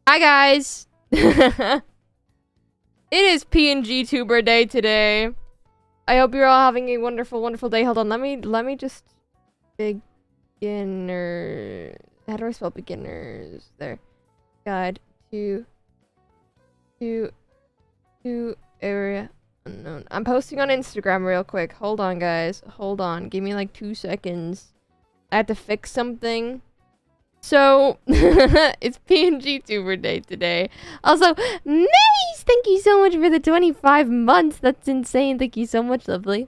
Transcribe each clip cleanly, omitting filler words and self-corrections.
Hi guys! It is PNG Tuber Day today. I hope you're all having a wonderful, wonderful day. Hold on, let me just beginner. How do I spell beginners? There. Guide to area unknown. I'm posting on Instagram real quick. Hold on, guys. Hold on. Give me like 2 seconds. I have to fix something. So, it's PNG Tuber Day today. Also, Maze, thank you so much for the 25 months. That's insane. Thank you so much, lovely.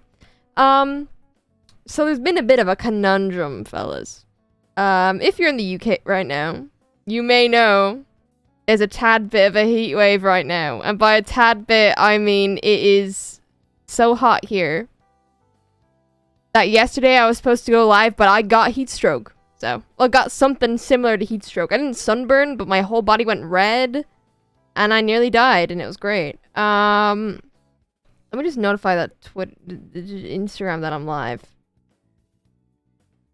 So there's been a bit of a conundrum, fellas. If you're in the UK right now, you may know there's a tad bit of a heat wave right now. And by a tad bit, I mean it is so hot here that yesterday I was supposed to go live, but I got heat stroke. So, I got something similar to heat stroke. I didn't sunburn, but my whole body went red. And I nearly died, and it was great. Let me just notify that Instagram that I'm live.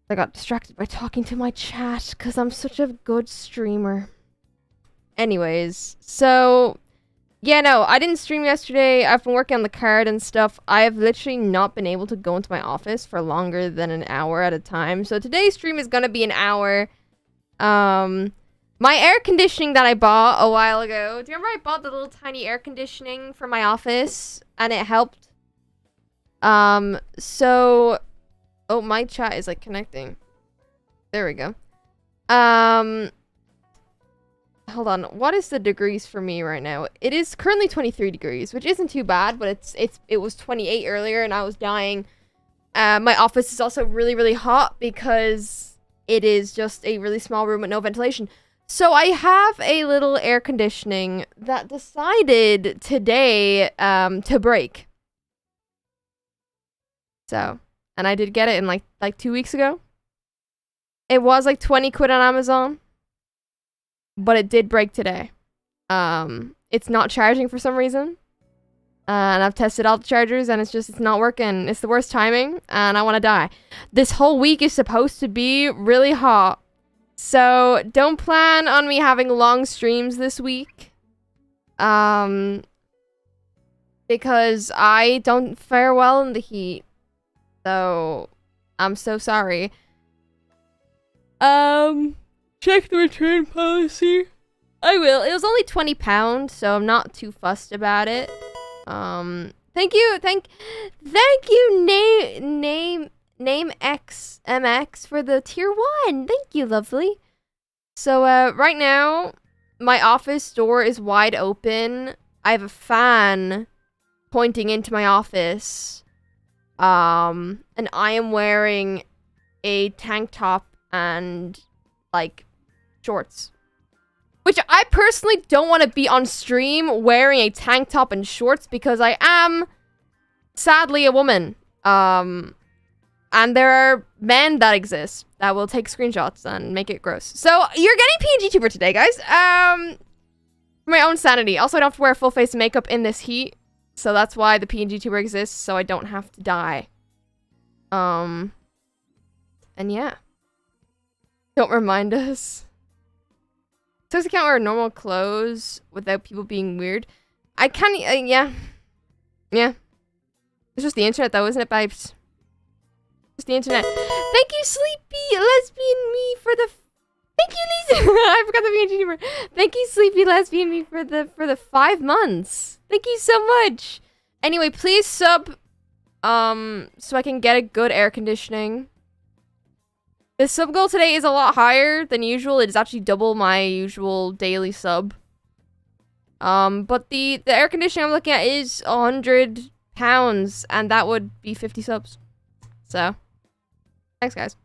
I got distracted by talking to my chat, because I'm such a good streamer. Anyways, so... yeah, no, I didn't stream yesterday. I've been working on the card and stuff. I have literally not been able to go into my office for longer than an hour at a time. So today's stream is gonna be an hour. My air conditioning that I bought a while ago. Do you remember I bought the little tiny air conditioning for my office? And it helped. So... oh, my chat is like connecting. There we go. Hold on, what is the degrees for me right now? It is currently 23 degrees, which isn't too bad, but it was 28 earlier and I was dying. My office is also really, really hot because it is just a really small room with no ventilation. So I have a little air conditioning that decided today to break. So, and I did get it in like 2 weeks ago. It was like 20 quid on Amazon. But it did break today. It's not charging for some reason. And I've tested all the chargers and it's not working. It's the worst timing and I want to die. This whole week is supposed to be really hot. So don't plan on me having long streams this week. Because I don't fare well in the heat. So I'm so sorry. Check the return policy. I will. It was only £20, so I'm not too fussed about it. Thank you, name XMX for the tier 1. Thank you, lovely. So, right now, my office door is wide open. I have a fan pointing into my office. And I am wearing a tank top and, like, shorts. Which I personally don't want to be on stream wearing a tank top and shorts because I am, sadly, a woman. And there are men that exist that will take screenshots and make it gross. So, you're getting PNG Tuber today, guys. For my own sanity. Also, I don't have to wear full face makeup in this heat. So that's why the PNG Tuber exists, so I don't have to die. And yeah. Don't remind us. Says I can't wear normal clothes without people being weird. I can't, yeah. Yeah. It's just the internet though, isn't it, babes? Just the internet. Thank you, Sleepy Lesbian Me, for the... thank you, Lisa! I forgot the PNG number. Thank you, Sleepy Lesbian Me, for the 5 months. Thank you so much. Anyway, please sub, so I can get a good air conditioning. The sub goal today is a lot higher than usual. It is actually double my usual daily sub. But the air conditioning I'm looking at is £100, and that would be 50 subs. So, thanks, guys.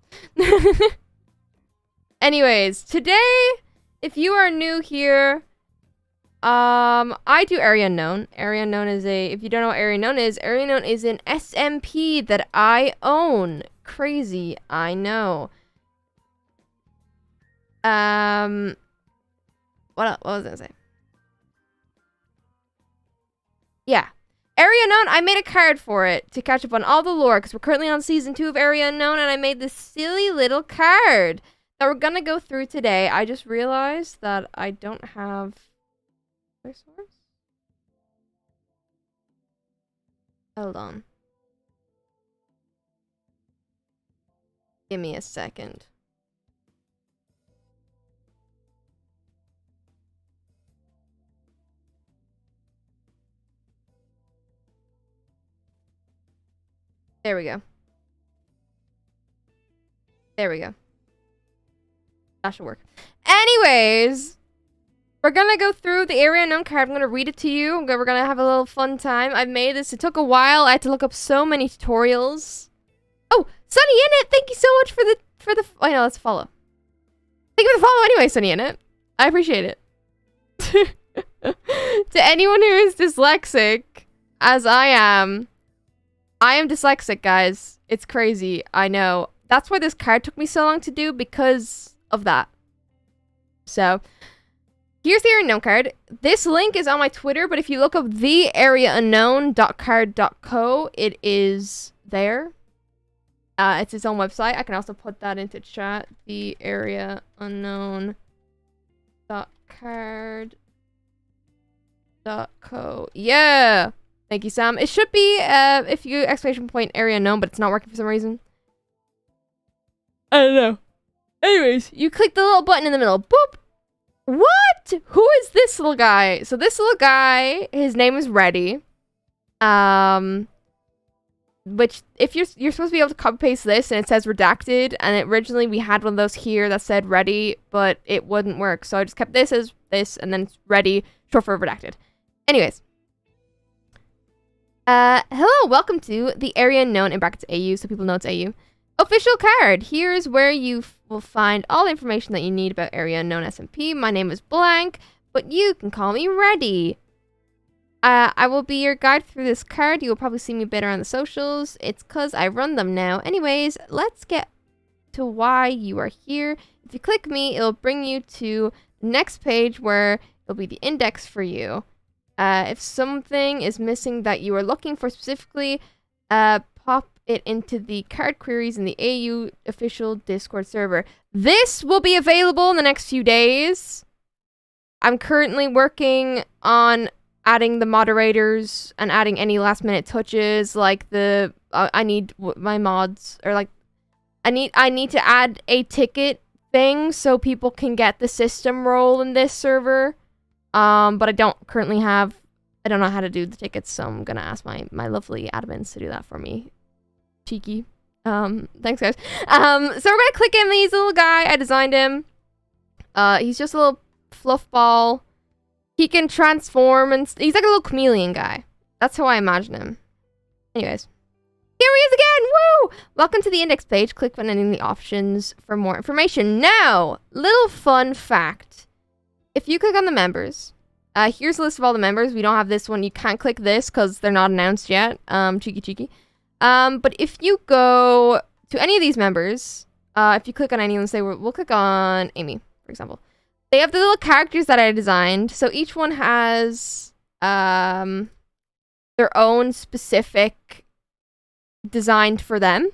Anyways, today, if you are new here, I do Area Unknown. Area Unknown is if you don't know what Area Unknown is an SMP that I own. Crazy, I know. What was I gonna say? Yeah. Area Unknown, I made a card for it to catch up on all the lore, because we're currently on Season 2 of Area Unknown, and I made this silly little card that we're gonna go through today. I just realized that I don't have my source. Hold on. Give me a second. There we go. There we go. That should work. Anyways, we're gonna go through the area unknown card. I'm gonna read it to you. We're gonna have a little fun time. I've made this. It took a while. I had to look up so many tutorials. Oh, Sunny in it. Thank you so much for the. I know. Let's follow. Thank you for the follow anyway, Sunny in it. I appreciate it. To anyone who is dyslexic, as I am dyslexic, guys. It's crazy. I know. That's why this card took me so long to do, because of that. So, here's the area unknown card. This link is on my Twitter, but if you look up theareaunknown.card.co, it is there. It's its own website. I can also put that into chat. Theareaunknown.card.co. Yeah! Thank you, Sam. It should be, if you exclamation point area unknown, but it's not working for some reason. I don't know. Anyways, you click the little button in the middle. Boop! What? Who is this little guy? So this little guy, his name is Ready. Which, if you're supposed to be able to copy paste this, and it says redacted, and originally we had one of those here that said Ready, but it wouldn't work. So I just kept this as this, and then it's Ready, short for redacted. Anyways. Hello, welcome to the area unknown in brackets AU, so people know it's AU. Official card. Here's where you will find all the information that you need about area unknown SMP. My name is Blank, but you can call me Ready. I will be your guide through this card. You will probably see me better on the socials. It's cause I run them now. Anyways, let's get to why you are here. If you click me, it'll bring you to the next page where it'll be the index for you. If something is missing that you are looking for specifically, pop it into the card queries in the AU official Discord server. This will be available in the next few days. I'm currently working on adding the moderators and adding any last minute touches, like the I need my mods, or like I need to add a ticket thing so people can get the system role in this server. But I don't currently have, I don't know how to do the tickets, so I'm gonna ask my lovely admins to do that for me. Cheeky. Thanks guys. So we're gonna click in these little guy. I designed him. He's just a little fluff ball. He can transform, and he's like a little chameleon guy. That's how I imagine him. Anyways. Here he is again! Woo! Welcome to the index page. Click on any of the options for more information. Now, little fun fact. If you click on the members, here's a list of all the members. We don't have this one. You can't click this because they're not announced yet. Cheeky. But if you go to any of these members, if you click on any of them, say we'll click on Amy, for example. They have the little characters that I designed. So each one has their own specific designed for them,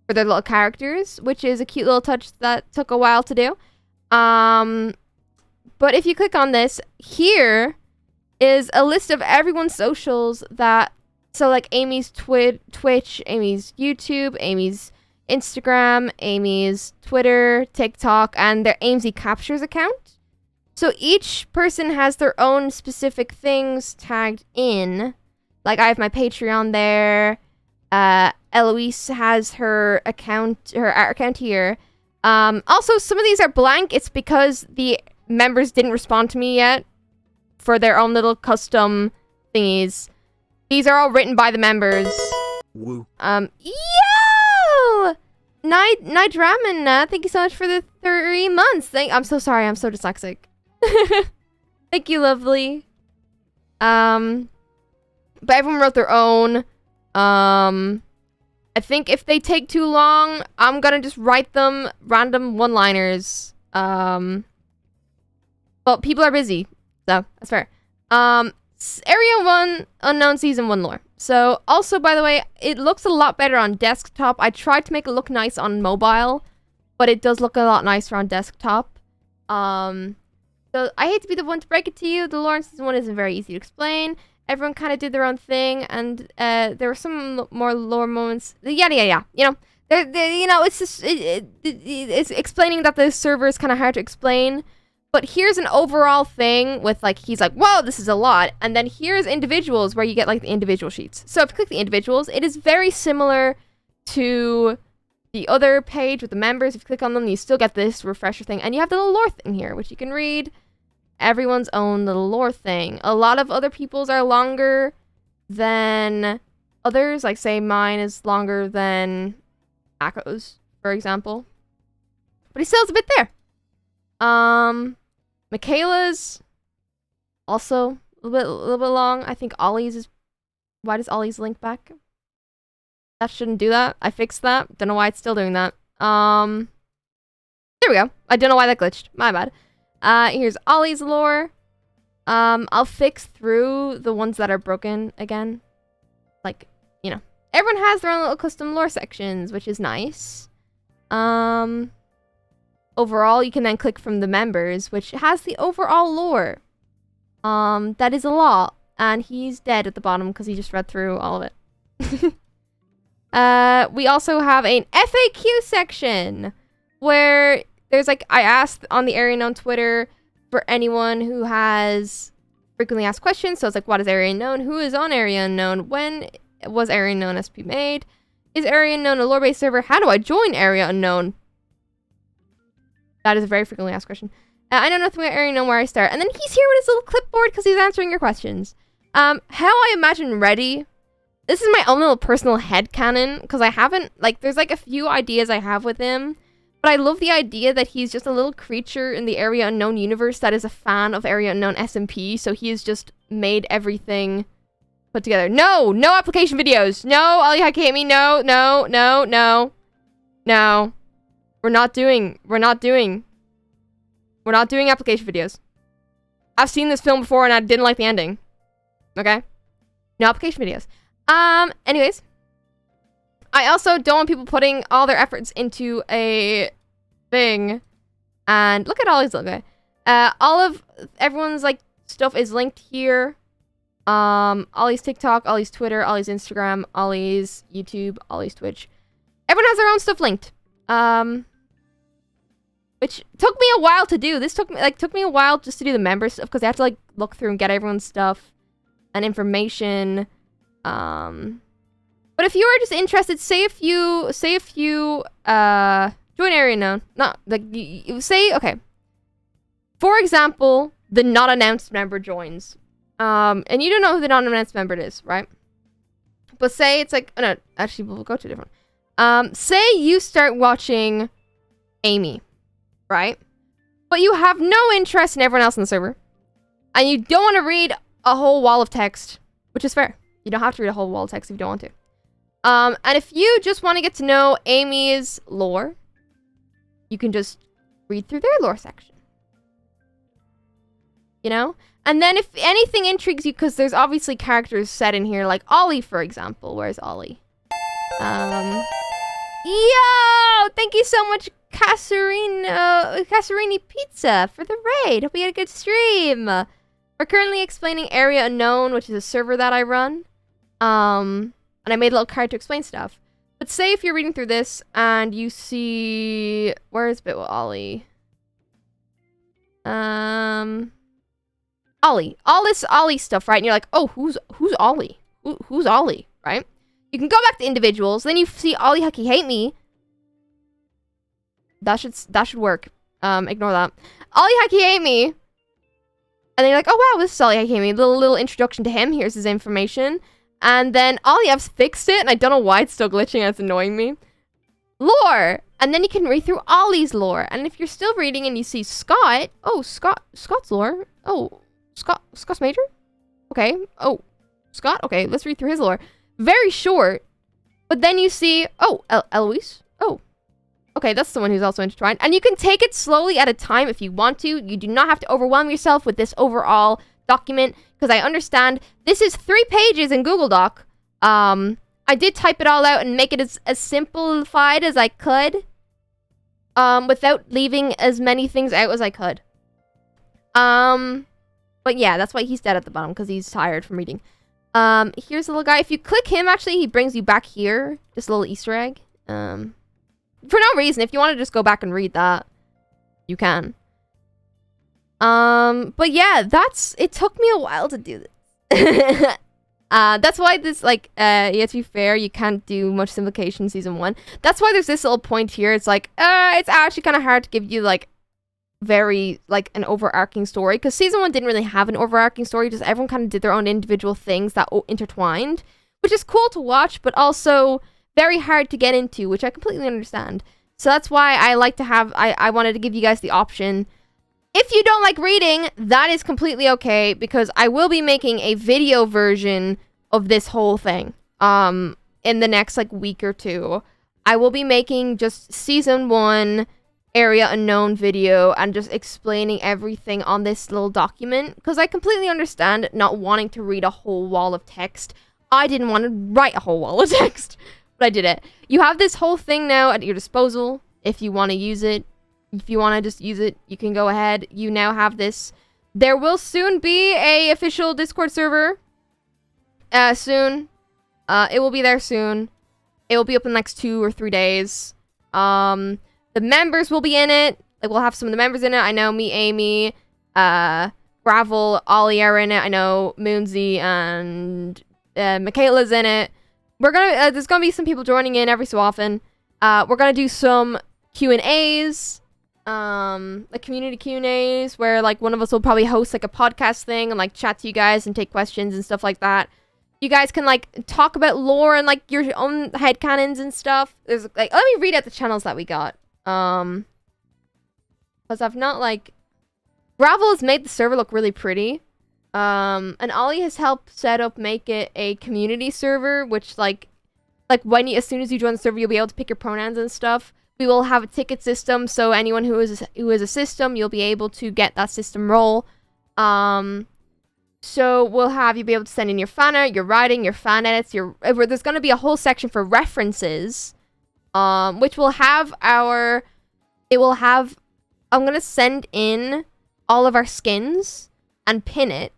for their little characters, which is a cute little touch that took a while to do. But if you click on this, here is a list of everyone's socials that, so like Amy's Twitch, Amy's YouTube, Amy's Instagram, Amy's Twitter, TikTok, and their AMZ Captures account. So each person has their own specific things tagged in. Like I have my Patreon there. Eloise has her account, her art account here. Also, some of these are blank. It's because the members didn't respond to me yet for their own little custom thingies. These are all written by the members. Woo. Yo! Night Ramen, thank you so much for the 3 months. I'm so sorry, I'm so dyslexic. Thank you, lovely. But everyone wrote their own. I think if they take too long, I'm gonna just write them random one-liners. But people are busy, so that's fair. Area 1 Unknown Season 1 lore. So, also, by the way, it looks a lot better on desktop. I tried to make it look nice on mobile. but it does look a lot nicer on desktop. So I hate to be the one to break it to you. The lore in season 1 isn't very easy to explain. Everyone kind of did their own thing, and there were some more lore moments. Yada yada yada. You know, it's just it's explaining that the server is kind of hard to explain. But here's an overall thing with like he's like, whoa, this is a lot, and then here's individuals where you get like the individual sheets. So if you click the individuals, it is very similar to the other page with the members. If you click on them, you still get this refresher thing, and you have the little lore thing here, which you can read. Everyone's own little lore thing. A lot of other people's are longer than others. Like, say, mine is longer than Akko's, for example. But he still has a bit there. Michaela's also a little bit long. I think Ollie's is... Why does Ollie's link back? That shouldn't do that. I fixed that. Don't know why it's still doing that. There we go. I don't know why that glitched. My bad. Here's Ollie's lore. I'll fix through the ones that are broken again. Like, you know. Everyone has their own little custom lore sections, which is nice. Overall, you can then click from the members, which has the overall lore. That is a lot. And he's dead at the bottom because he just read through all of it. We also have an FAQ section where there's like, I asked on the Area Known Twitter for anyone who has frequently asked questions. So it's like, what is Area Unknown? Who is on Area Unknown? When was Area Unknown SP made? Is Area Unknown a lore-based server? How do I join Area Unknown? That is a very frequently asked question. I know nothing about Area Unknown, where I start. And then he's here with his little clipboard because he's answering your questions. How I imagine Ready. This is my own little personal headcanon because I haven't, like, there's like a few ideas I have with him. But I love the idea that he's just a little creature in the Area Unknown universe that is a fan of Area Unknown SMP. So he has just made everything put together. No application videos. No, Ollie Haki hate me. No. We're not doing application videos. I've seen this film before and I didn't like the ending. Okay? No application videos. Anyways. I also don't want people putting all their efforts into a thing. And look at Ollie's little guy. All of everyone's like stuff is linked here. Ollie's TikTok, Ollie's Twitter, Ollie's Instagram, Ollie's YouTube, Ollie's Twitch. Everyone has their own stuff linked. Which took me a while to do. This took me a while just to do the member stuff because I have to like look through and get everyone's stuff and information. But if you are just interested, say if you join Area Unknown, not like you say, okay. For example, the not announced member joins, and you don't know who the not announced member is, right? But say it's like, oh no, actually we'll go to a different. Say you start watching Amy, right? But you have no interest in everyone else in the server, and you don't want to read a whole wall of text, which is fair. You don't have to read a whole wall of text if you don't want to. And if you just want to get to know Amy's lore, you can just read through their lore section. You know? And then if anything intrigues you, because there's obviously characters set in here, like Ollie, for example. Where's Ollie? Yo! Thank you so much, Casarini Pizza, for the raid. Hope you had a good stream. We're currently explaining Area Unknown, which is a server that I run. And I made a little card to explain stuff. But say if you're reading through this and you see... Where is Bit with Ollie? Ollie. All this Ollie stuff, right? And you're like, oh, who's Ollie? Who's Ollie, right? You can go back to individuals. Then you see Ollie Haki hate me. That should work. Ignore that. Ollie Haki hate me. And then you're like, oh wow, this is Ollie Haki hate me. Little introduction to him. Here's his information. And then Ollie F's fixed it, and I don't know why it's still glitching and it's annoying me. Lore! And then you can read through Ollie's lore. And if you're still reading and you see Scott... Oh, Scott's lore. Oh, Scott's major? Okay. Oh, Scott? Okay, let's read through his lore. Very short. But then you see... Oh, Eloise? Oh. Okay, that's the one who's also intertwined. And you can take it slowly at a time if you want to. You do not have to overwhelm yourself with this overall document. Because I understand this is 3 pages in Google Doc. I did type it all out and make it as simplified as I could. without leaving as many things out as I could. But yeah, that's why he's dead at the bottom, because he's tired from reading. Here's a little guy. If you click him, actually, he brings you back here. Just a little Easter egg. For no reason. If you want to just go back and read that, you can. But yeah, it took me a while to do this. That's why this, like, yeah, to be fair, you can't do much simplification season 1. That's why there's this little point here. It's like, it's actually kind of hard to give you, like, very, like, an overarching story. Because season 1 didn't really have an overarching story. Just everyone kind of did their own individual things that intertwined. Which is cool to watch, but also very hard to get into, which I completely understand. So that's why I like to have, I wanted to give you guys the option. If you don't like reading, that is completely okay, because I will be making a video version of this whole thing in the next, like, week or 2. I will be making just season 1 area unknown video and just explaining everything on this little document, because I completely understand not wanting to read a whole wall of text. I didn't want to write a whole wall of text, but I did it. You have this whole thing now at your disposal if you want to use it. If you want to just use it, you can go ahead. You now have this. There will soon be a official Discord server. Soon. It will be there soon. It will be up in the next 2 or 3 days. The members will be in it. Like, we'll have some of the members in it. I know me, Amy, Gravel, Ollie are in it. I know Moonsy and Michaela's in it. We're gonna, there's gonna be some people joining in every so often. We're gonna do some Q&As. Like community Q&As where, like, one of us will probably host, like, a podcast thing and, like, chat to you guys and take questions and stuff like that. You guys can, like, talk about lore and, like, your own headcanons and stuff. There's, like, let me read out the channels that we got. Because I've not, like, Gravel has made the server look really pretty. And Ollie has helped make it a community server, which, like when as soon as you join the server, you'll be able to pick your pronouns and stuff. We will have a ticket system, so anyone who is a system, you'll be able to get that system role. So you'll be able to send in your fan art, your writing, your fan edits, there's going to be a whole section for references, which will have I'm going to send in all of our skins and pin it.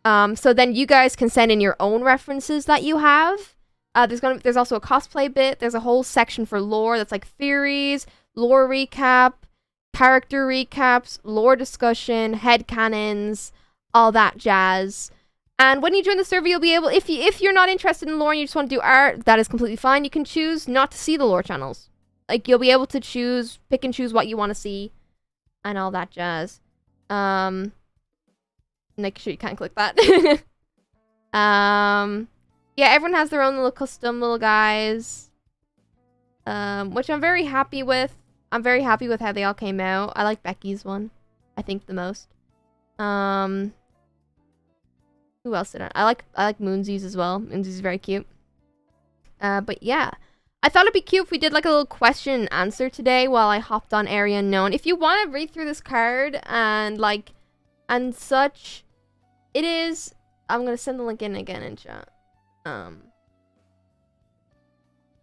So then you guys can send in your own references that you have. There's also a cosplay bit. There's a whole section for lore that's like theories, lore recap, character recaps, lore discussion, headcanons, all that jazz. And when you join the server, you'll be able, if you're not interested in lore and you just want to do art, that is completely fine. You can choose not to see the lore channels. Like, you'll be able to pick and choose what you want to see and all that jazz. Make sure you can't click that. Yeah, everyone has their own little custom little guys, which I'm very happy with. I'm very happy with how they all came out. I like Becky's one, I think, the most. Who else did I like Moonsy's as well. Moonsy's very cute. But yeah, I thought it'd be cute if we did like a little question and answer today while I hopped on Area Unknown. If you want to read through this card and such, it is. I'm gonna send the link in again in chat.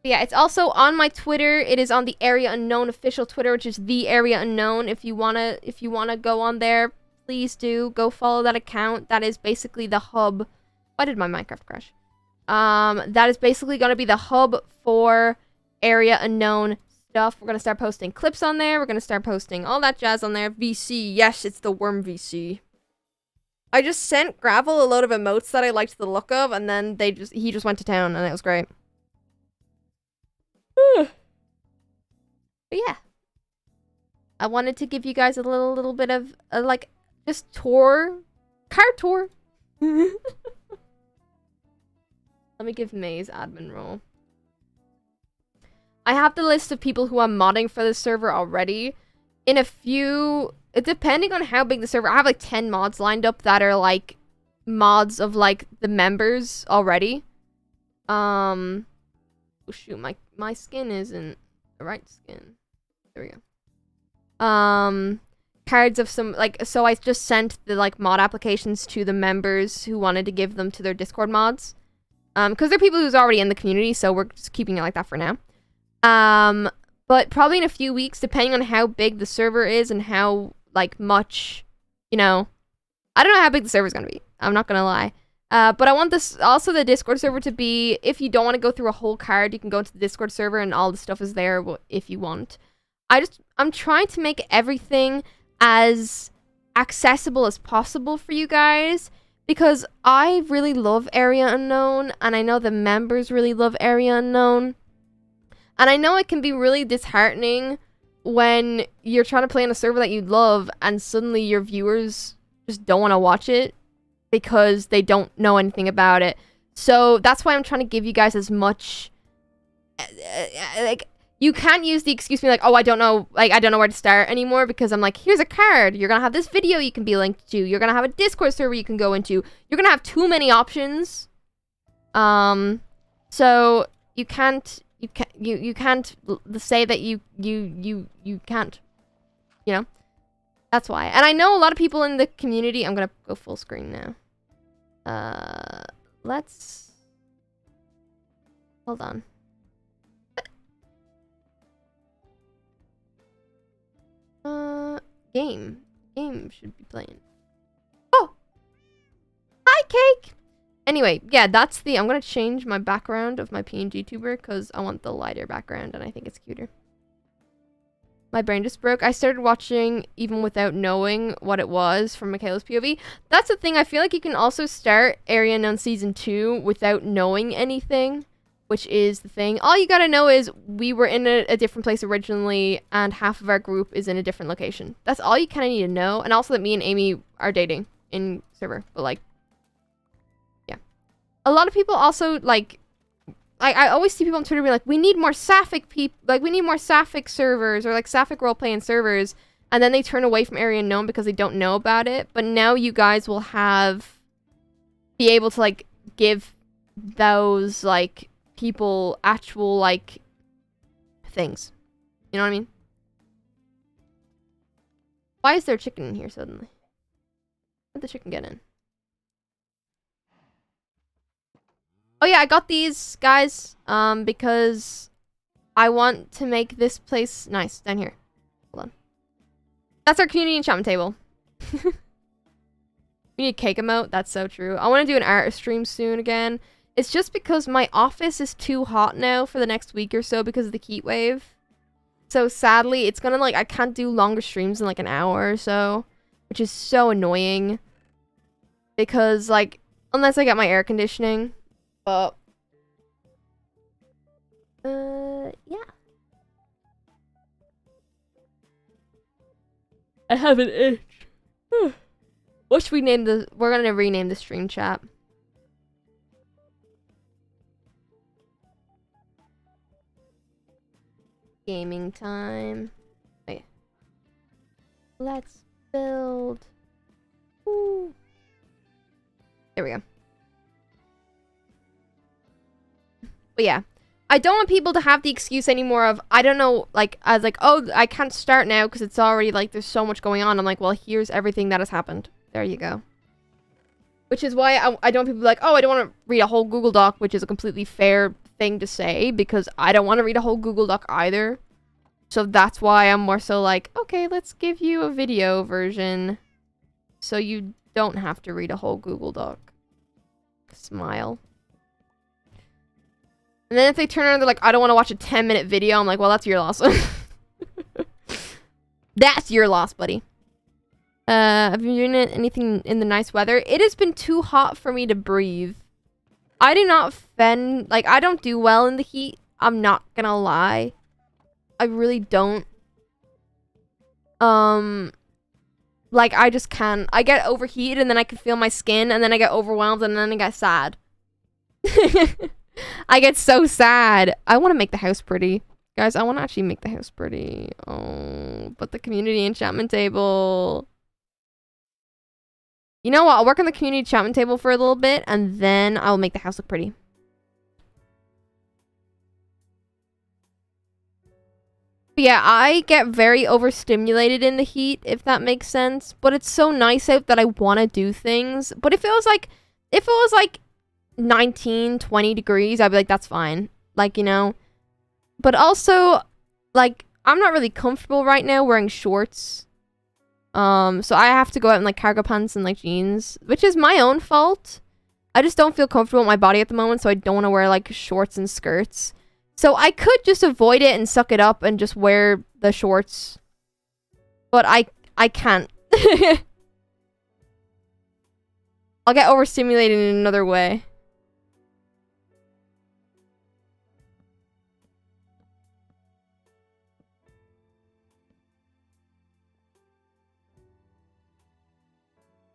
Yeah, it's also on my Twitter. It is on the Area Unknown official Twitter, which is the Area Unknown. If you wanna go on there, please do go follow that account. That is basically the hub. Why did my Minecraft crash? That is basically gonna be the hub for Area Unknown stuff. We're gonna start posting clips on there. We're gonna start posting all that jazz on there. VC, yes, it's the worm VC. I just sent Gravel a load of emotes that I liked the look of, and then he just went to town, and it was great. But yeah, I wanted to give you guys a little bit of like just car tour. Let me give Maze admin role. I have the list of people who I'm modding for this server already. In a few, depending on how big the server, I have like 10 mods lined up that are like mods of like the members already. Oh shoot, my skin isn't the right skin. There we go. Cards of some so I just sent the like mod applications to the members who wanted to give them to their Discord mods. Because they're people who's already in the community, so we're just keeping it like that for now. But probably in a few weeks, depending on how big the server is and how, like, much, you know, I don't know how big the server's gonna be. I'm not gonna lie. But I want this, also the Discord server to be, if you don't want to go through a whole card, you can go into the Discord server and all the stuff is there if you want. I'm trying to make everything as accessible as possible for you guys, because I really love Area Unknown, and I know the members really love Area Unknown. And I know it can be really disheartening when you're trying to play on a server that you love and suddenly your viewers just don't want to watch it because they don't know anything about it. So that's why I'm trying to give you guys as much, like, you can't use the excuse me like, oh, I don't know where to start anymore, because I'm like, here's a card, you're gonna have this video you can be linked to, you're gonna have a Discord server you can go into, you're gonna have too many options. So you can't say that you can't, you know. That's why. And I know a lot of people in the community. I'm gonna go full screen now. Let's hold on. Game should be playing. Oh, hi, Cake. Anyway, yeah, that's the. I'm gonna change my background of my PNG tuber because I want the lighter background and I think it's cuter. My brain just broke. I started watching even without knowing what it was from Michaela's POV. That's the thing. I feel like you can also start Area Unknown Season 2 without knowing anything, which is the thing. All you gotta know is we were in a different place originally, and half of our group is in a different location. That's all you kind of need to know. And also that me and Amy are dating in server. But, like, yeah. A lot of people also, like... I always see people on Twitter be like, we need more Sapphic people, like, we need more Sapphic servers, or, like, Sapphic role-playing servers, and then they turn away from Area Unknown because they don't know about it, but now you guys will be able to, like, give those, like, people actual, like, things. You know what I mean? Why is there a chicken in here suddenly? Where'd the chicken get in? Oh yeah, I got these, guys, because I want to make this place nice. Down here. Hold on. That's our community enchantment table. We need a cake emote. That's so true. I want to do an art stream soon again. It's just because my office is too hot now for the next week or so because of the heat wave. So sadly, it's gonna, like, I can't do longer streams than, like, an hour or so, which is so annoying. Because, like, unless I get my air conditioning. Yeah. I have an itch. What should we name the... We're gonna rename the stream chat. Gaming time. Wait. Let's build. Ooh. There we go. But yeah, I don't want people to have the excuse anymore of, I don't know, like, I was like, oh, I can't start now because it's already, like, there's so much going on. I'm like, well, here's everything that has happened. There you go. Which is why I don't want people like, oh, I don't want to read a whole Google Doc, which is a completely fair thing to say, because I don't want to read a whole Google Doc either. So that's why I'm more so like, okay, let's give you a video version so you don't have to read a whole Google Doc. Smile. And then if they turn around and they're like, I don't want to watch a 10-minute video, I'm like, well, that's your loss. That's your loss, buddy. Have you been doing anything in the nice weather? It has been too hot for me to breathe. I do not I don't do well in the heat. I'm not gonna lie. I really don't. Like, I just can't. I get overheated and then I can feel my skin, and then I get overwhelmed and then I get sad. I get so sad. I want to make the house pretty. Guys, I want to actually make the house pretty. Oh, but the community enchantment table. You know what? I'll work on the community enchantment table for a little bit, and then I'll make the house look pretty. But yeah, I get very overstimulated in the heat, if that makes sense. But it's so nice out that I want to do things. But if it was like 19, 20 degrees, I'd be like, that's fine. Like, you know. But also, like, I'm not really comfortable right now wearing shorts. So I have to go out in, like, cargo pants and, like, jeans, which is my own fault. I just don't feel comfortable with my body at the moment, so I don't want to wear, like, shorts and skirts. So I could just avoid it and suck it up and just wear the shorts. But I can't. I'll get overstimulated in another way.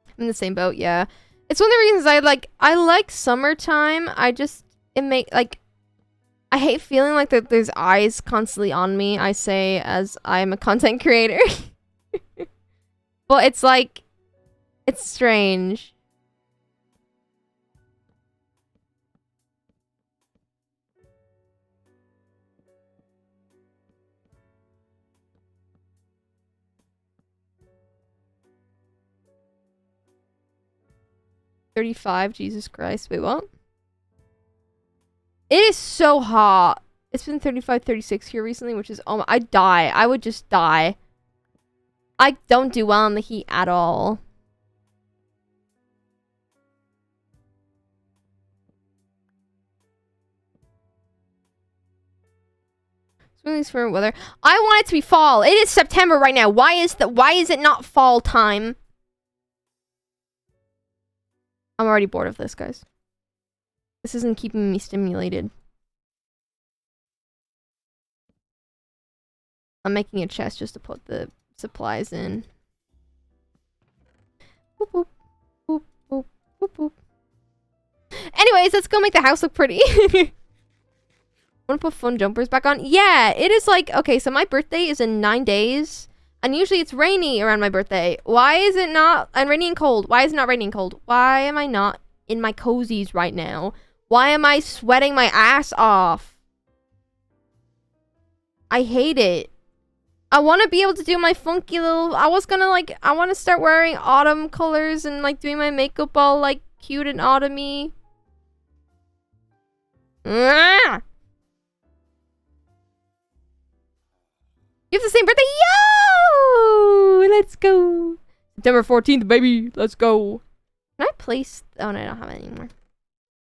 I'm in the same boat, yeah. It's one of the reasons I like summertime. I hate feeling like that there's eyes constantly on me, I say, as I'm a content creator. But it's like, it's strange. $35, Jesus Christ. Wait, what? It is so hot. It's been 35, 36 here recently, which is, oh my, I'd die. I would just die. I don't do well in the heat at all. It's really for weather. I want it to be fall. It is September right now. Why is it not fall time? I'm already bored of this, guys. This isn't keeping me stimulated. I'm making a chest just to put the supplies in. Boop, boop, boop, boop, boop, boop. Anyways, let's go make the house look pretty. Want to put fun jumpers back on? Yeah, it is like, okay, so my birthday is in 9 days. And usually it's rainy around my birthday. Why is it not? And rainy and cold. Why is it not rainy and cold? Why am I not in my cozies right now? Why am I sweating my ass off? I hate it. I want to be able to do my funky little... I was gonna, like... I want to start wearing autumn colors and, like, doing my makeup all, like, cute and autumny. Ah! You have the same birthday? Yo! Let's go. September 14th, baby. Let's go. Can I place... Oh, no, I don't have it anymore.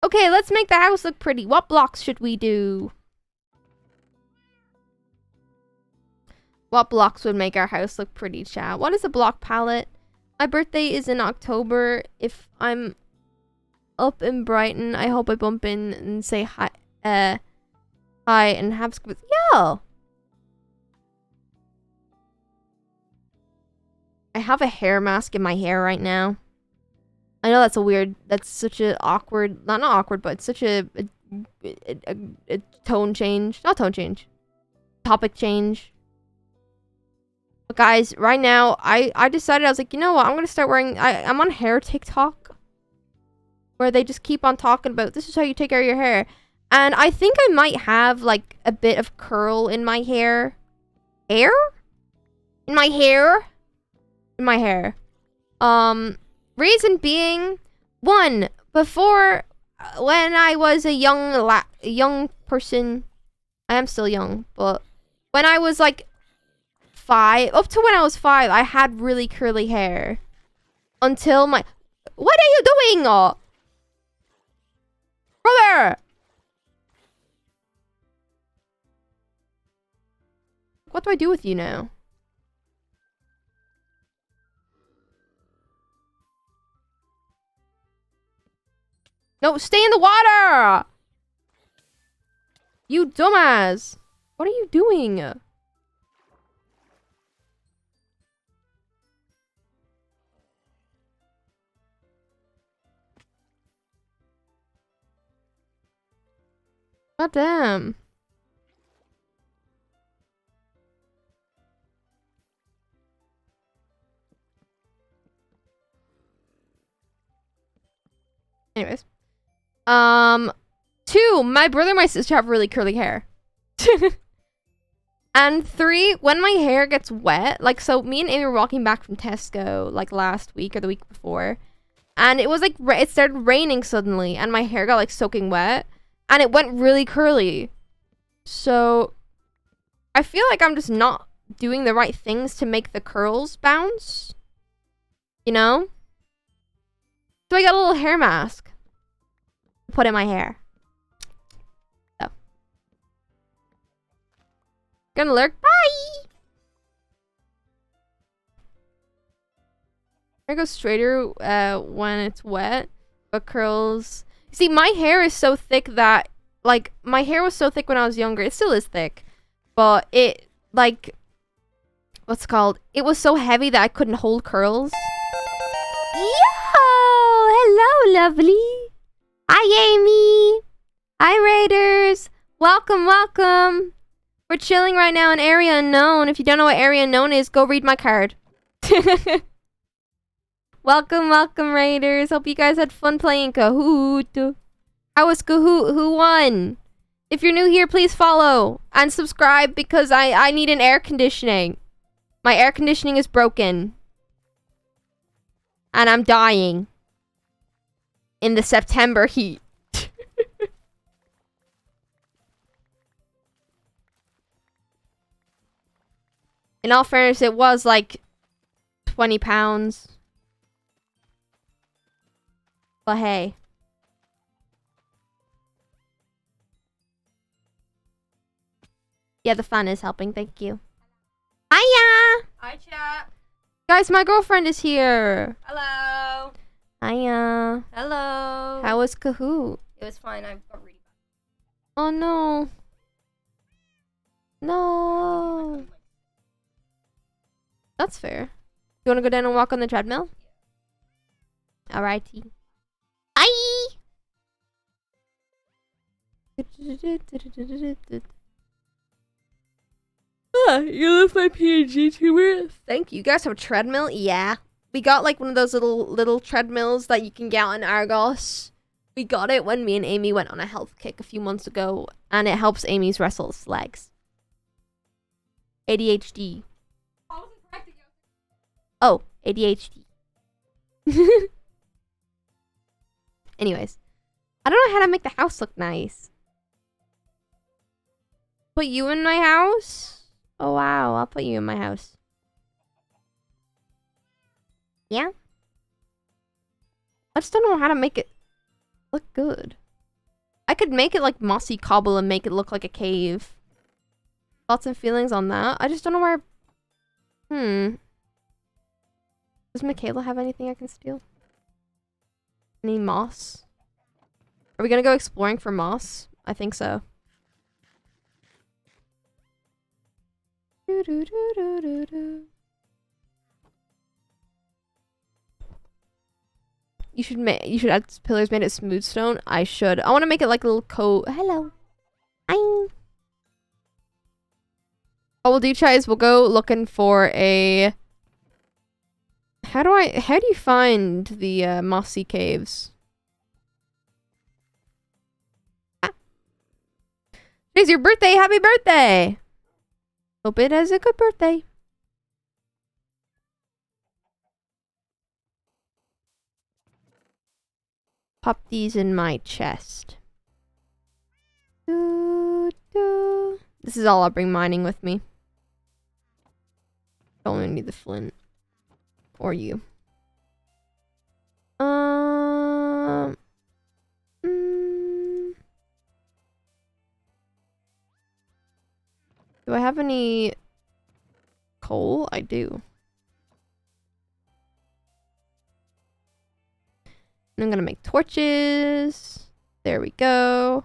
Okay, let's make the house look pretty. What blocks should we do? What blocks would make our house look pretty, chat? What is a block palette? My birthday is in October. If I'm up in Brighton, I hope I bump in and say hi. Hi and have squid. Yo! I have a hair mask in my hair right now. I know that's a weird, that's such a awkward, not awkward, but it's such a tone change. Not tone change. Topic change. But guys, right now, I decided, I was like, you know what, I'm going to start wearing, I'm on hair TikTok. Where they just keep on talking about, this is how you take care of your hair. And I think I might have, like, a bit of curl in my hair. Hair? In my hair? In my hair. Reason being, one, before, when I was a young person, I am still young, but when I was, like, 5, up to when I was 5, I had really curly hair. Until my... What are you doing? Brother! What do I do with you now? No, stay in the water! You dumbass! What are you doing? God damn. Anyways. 2, my brother and my sister have really curly hair. And 3, when my hair gets wet, like, so me and Amy were walking back from Tesco, like, last week or the week before. And it was, like, it started raining suddenly, and my hair got, like, soaking wet. And it went really curly. So, I feel like I'm just not doing the right things to make the curls bounce. You know? So I got a little hair mask. Put in my hair. So. Gonna lurk. Bye! Hair goes straighter when it's wet. But curls... See, my hair is so thick that... Like, my hair was so thick when I was younger. It still is thick. But it, like... What's it called? It was so heavy that I couldn't hold curls. Yo! Hello, lovely. Hi, Amy. Hi, Raiders. Welcome, welcome. We're chilling right now in Area Unknown. If you don't know what Area Unknown is, go read my card. Welcome, welcome, Raiders. Hope you guys had fun playing Kahoot. How was Kahoot? Who won? If you're new here, please follow and subscribe because I need an air conditioning. My air conditioning is broken. And I'm dying. In the September heat. In all fairness, it was like 20 pounds. But hey. Yeah, the fan is helping. Thank you. Hiya! Hi, chat. Guys, my girlfriend is here. Hello. Hiya. Hello. How was Kahoot? It was fine. I got really bad. Oh no. No. That's fair. You want to go down and walk on the treadmill? Alrighty. Bye! You love my PNG tuber? Thank you. You guys have a treadmill? Yeah. We got like one of those little treadmills that you can get on Argos. We got it when me and Amy went on a health kick a few months ago, and it helps Amy's restless legs. ADHD. Oh, ADHD. Anyways. I don't know how to make the house look nice. Put you in my house? Oh wow, I'll put you in my house. Yeah? I just don't know how to make it look good. I could make it like mossy cobble and make it look like a cave. Thoughts and feelings on that? I just don't know where... Does Michaela have anything I can steal? Any moss? Are we gonna go exploring for moss? I think so. You should add pillars made of smooth stone. I should. I want to make it like a little coat. Hello. Hi. What we'll do, chat, is we'll go looking for a... How do you find the mossy caves? Ah. Today's your birthday. Happy birthday. Hope it has a good birthday. Pop these in my chest. This is all I'll bring mining with me. Don't really need the flint. Or you. Do I have any coal? I do. And I'm gonna make torches. There we go.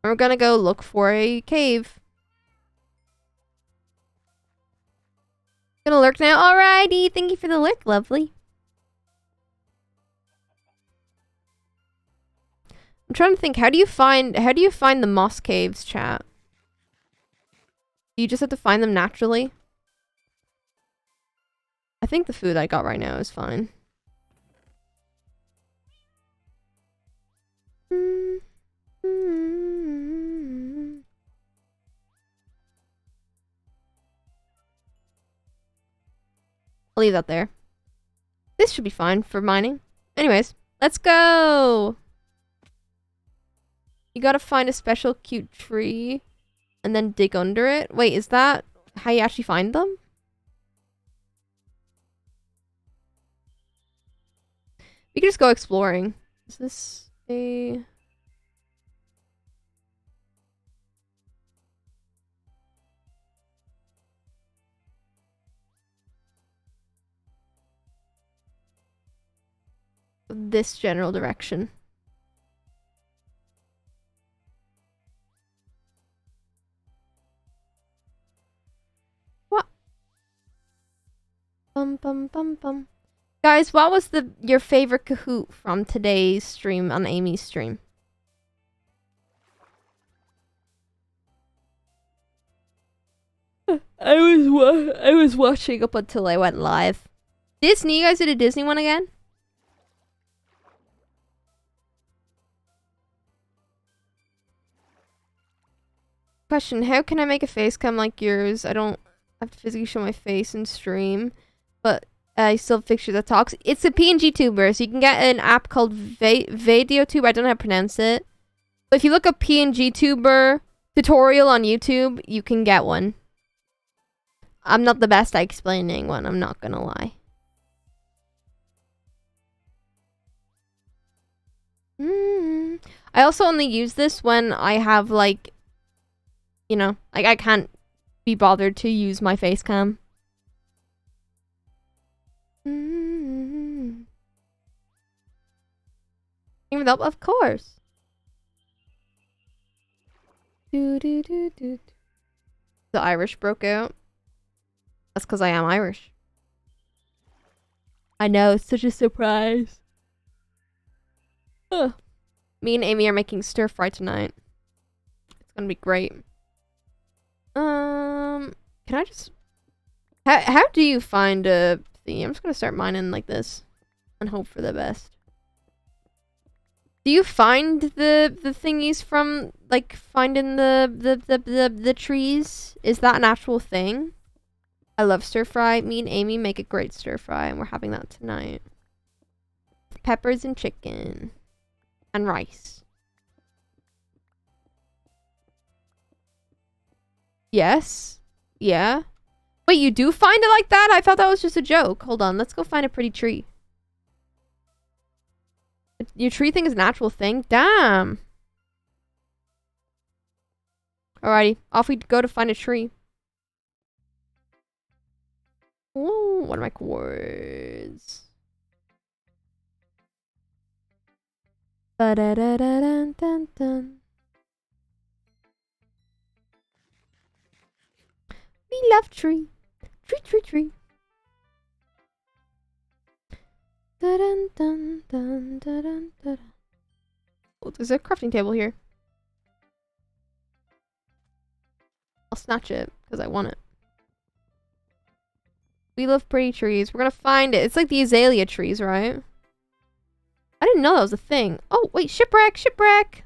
And we're gonna go look for a cave. Gonna lurk now. Alrighty, thank you for the lurk, lovely. I'm trying to think, how do you find the moss caves, chat? Do you just have to find them naturally? I think the food I got right now is fine. I'll leave that there. This should be fine for mining. Anyways, let's go! You gotta find a special cute tree and then dig under it. Wait, is that how you actually find them? We could just go exploring. Is this a... this general direction. What? Bum bum bum bum. Guys, what was your favorite Kahoot from today's stream on Amy's stream? I was watching up until I went live. Disney, you guys did a Disney one again? Question, how can I make a face cam like yours? I don't have to physically show my face and stream, but I still have picture that talks. It's a PNG tuber, so you can get an app called VideoTuber. I don't know how to pronounce it. But if you look up PNG tuber tutorial on YouTube, you can get one. I'm not the best at explaining one, I'm not gonna lie. I also only use this when I have, like, you know, like I can't be bothered to use my face cam. Even though, of course. The Irish broke out. That's because I am Irish. I know, it's such a surprise. Ugh. Me and Amy are making stir fry tonight. It's gonna be great. Can I just... How do you find a thing? I'm just gonna start mining like this and hope for the best. Do you find the thingies from, like, finding the trees? Is that an actual thing? I love stir fry. Me and Amy make a great stir fry, and we're having that tonight. Peppers and chicken. And rice. Yes. Yeah. Wait, you do find it like that? I thought that was just a joke. Hold on, let's go find a pretty tree. Your tree thing is an actual thing? Damn. Alrighty, off we go to find a tree. Ooh, what are my chords? Ba-da-da-da-dun-dun-dun. We love tree. Tree, tree, tree. Da-dun-dun-dun-dun-dun-dun. Oh, there's a crafting table here. I'll snatch it, because I want it. We love pretty trees. We're gonna find it. It's like the azalea trees, right? I didn't know that was a thing. Oh, wait, shipwreck, shipwreck!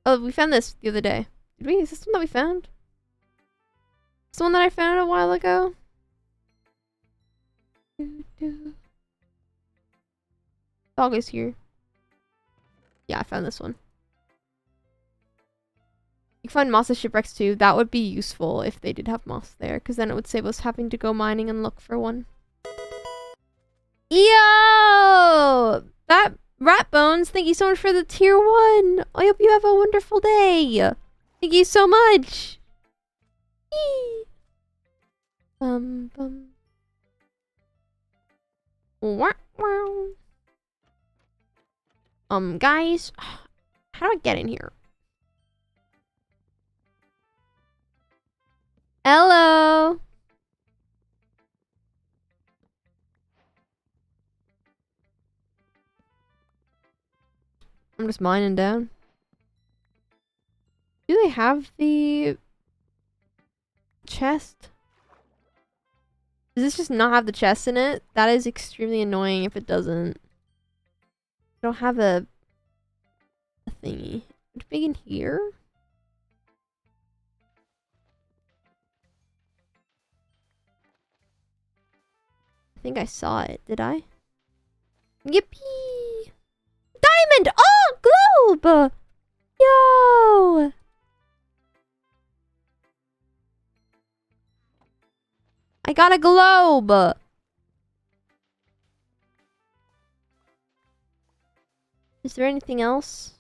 Oh, we found this the other day. Did we? Is this one that we found? It's the one that I found a while ago. Dog is here. Yeah, I found this one. You can find moss at shipwrecks too. That would be useful if they did have moss there, because then it would save us having to go mining and look for one. Yo! That Rat Bones, thank you so much for the tier 1. I hope you have a wonderful day. Thank you so much. Eee. Bum bum. Wow, wow. Guys, how do I get in here? Hello. I'm just mining down. Do they have the chest? Does this just not have the chest in it? That is extremely annoying if it doesn't. I don't have a thingy. Would it be in here? I think I saw it. Did I? Yippee! Diamond! Oh, globe! Yo! got a globe. Is there anything else?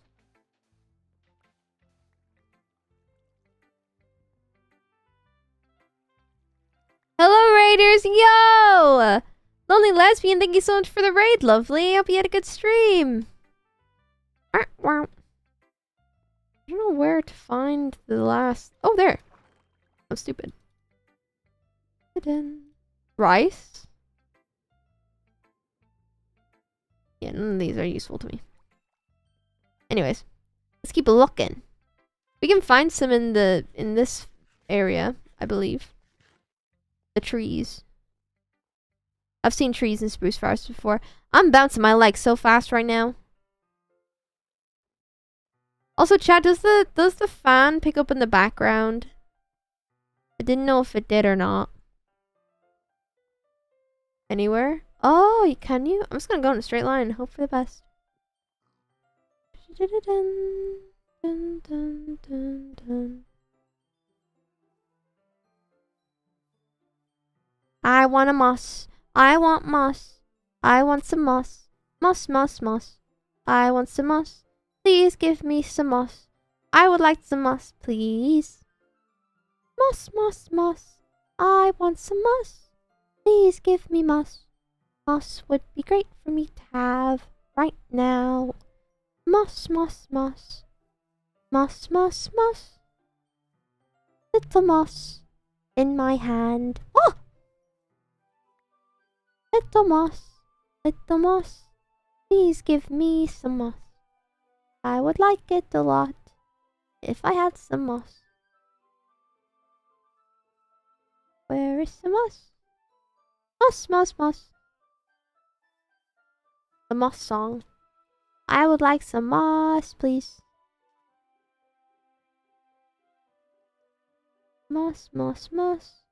Hello, Raiders! Yo! Lonely Lesbian, thank you so much for the raid, lovely. Hope you had a good stream. I don't know where to find the last... Oh, there. I'm stupid. Rice? Yeah, none of these are useful to me. Anyways, let's keep looking. We can find some in this area, I believe. The trees. I've seen trees in spruce forest before. I'm bouncing my legs so fast right now. Also, chat, does the fan pick up in the background? I didn't know if it did or not. Anywhere? Oh, can you? I'm just gonna go in a straight line and hope for the best. I want a moss. I want moss. I want some moss. Moss, moss, moss. I want some moss. Please give me some moss. I would like some moss, please. Moss, moss, moss. I want some moss. Please give me moss. Moss would be great for me to have right now. Moss, moss, moss. Moss, moss, moss. Little moss in my hand. Oh! Little moss, please give me some moss. I would like it a lot if I had some moss. Where is the moss? Moss, moss, moss. The moss song. I would like some moss, please. Moss, moss, moss.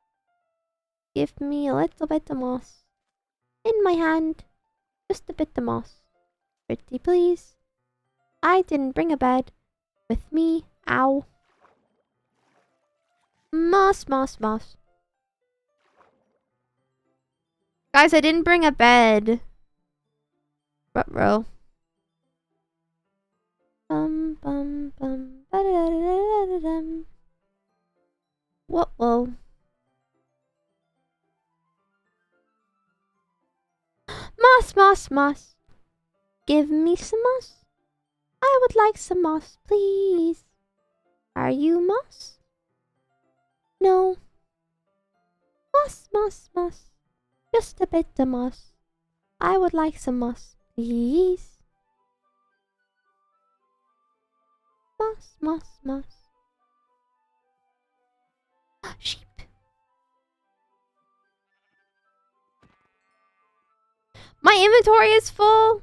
Give me a little bit of moss. In my hand, just a bit of moss. Pretty please. I didn't bring a bed with me. Ow. Moss, moss, moss. Guys, I didn't bring a bed. Ruh-roh. Bum, bum, bum. Ba-da-da-da-da-da-dum. Whoa. Moss, moss, moss. Give me some moss. I would like some moss, please. Are you moss? No. Moss, moss, moss. Just a bit of moss. I would like some moss, please. Moss, moss, moss. Sheep. My inventory is full.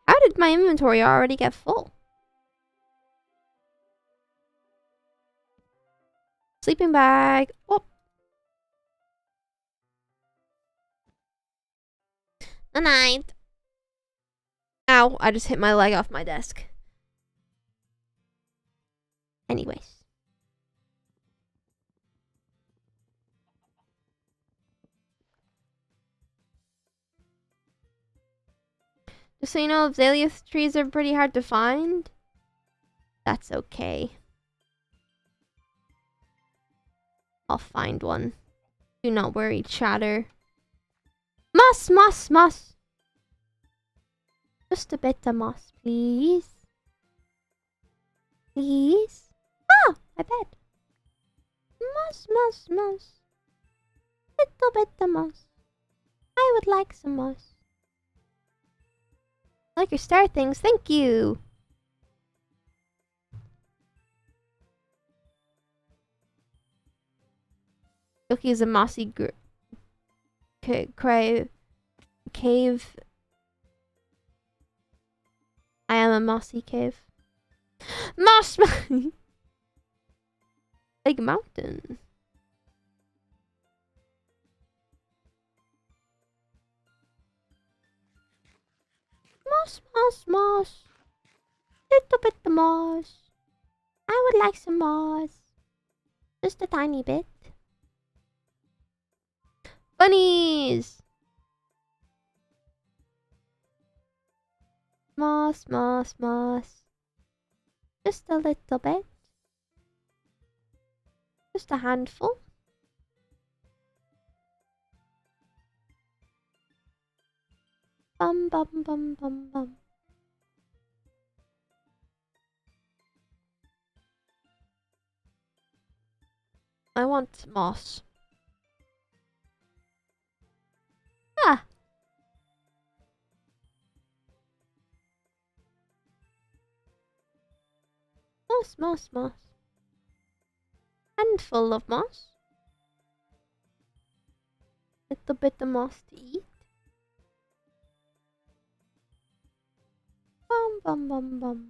How did my inventory already get full? Sleeping bag. Oh. Good night. Ow, I just hit my leg off my desk. Anyways. Just so you know, azalea trees are pretty hard to find. That's okay. I'll find one. Do not worry, chatter. Moss, moss, moss. Just a bit of moss, please. Please. Ah, I bet. Moss, moss, moss. Little bit of moss. I would like some moss. I like your star things, thank you. Guqqie is a mossy cave. I am a mossy cave. Moss! Big mountain. Moss, moss, moss. Little bit of moss. I would like some moss. Just a tiny bit. Bunnies! Moss, moss, moss. Just a little bit. Just a handful. Bum, bum, bum, bum, bum. I want moss. Ah! Moss, moss, moss. Handful of moss. Little bit of moss to eat. Bum, bum, bum, bum.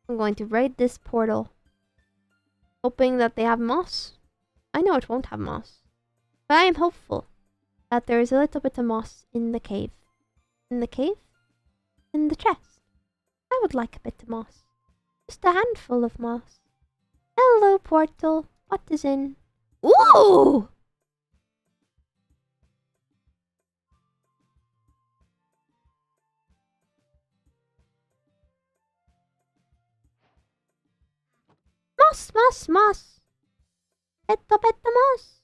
I'm going to raid this portal. Hoping that they have moss. I know it won't have moss. But I am hopeful that there is a little bit of moss in the cave. In the cave? In the chest. I would like a bit of moss. Just a handful of moss. Hello, portal. What is in? Ooh! Moss, moss, moss. Little bit of moss.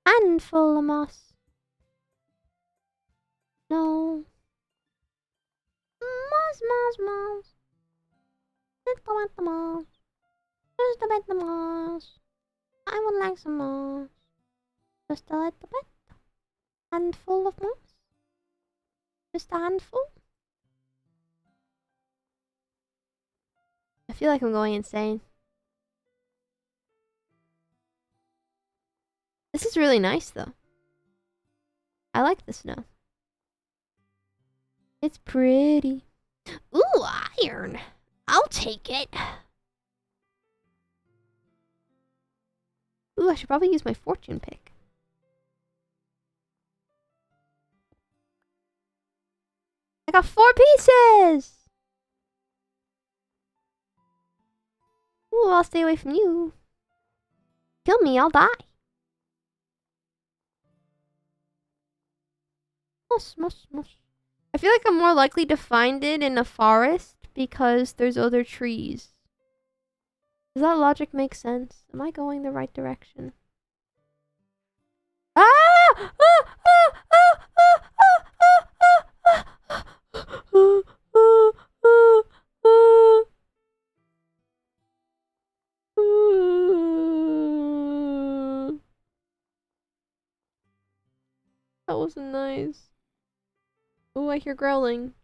Handful of moss. No. Moss, moss, moss. Little bit of moss. Just a bit of moss. I would like some moss. Just a little bit. Handful of moss. Just a handful. I feel like I'm going insane. This is really nice though. I like the snow. It's pretty. Ooh, iron. I'll take it. Ooh, I should probably use my fortune pick. I got 4 pieces! Ooh, I'll stay away from you. Kill me, I'll die. Moss, moss, moss. I feel like I'm more likely to find it in a forest because there's other trees. Does that logic make sense? Am I going the right direction? Ah! Ah! Ah! Ah! Ah! Ah! Ah! Ah! That wasn't nice. Oh, I hear growling.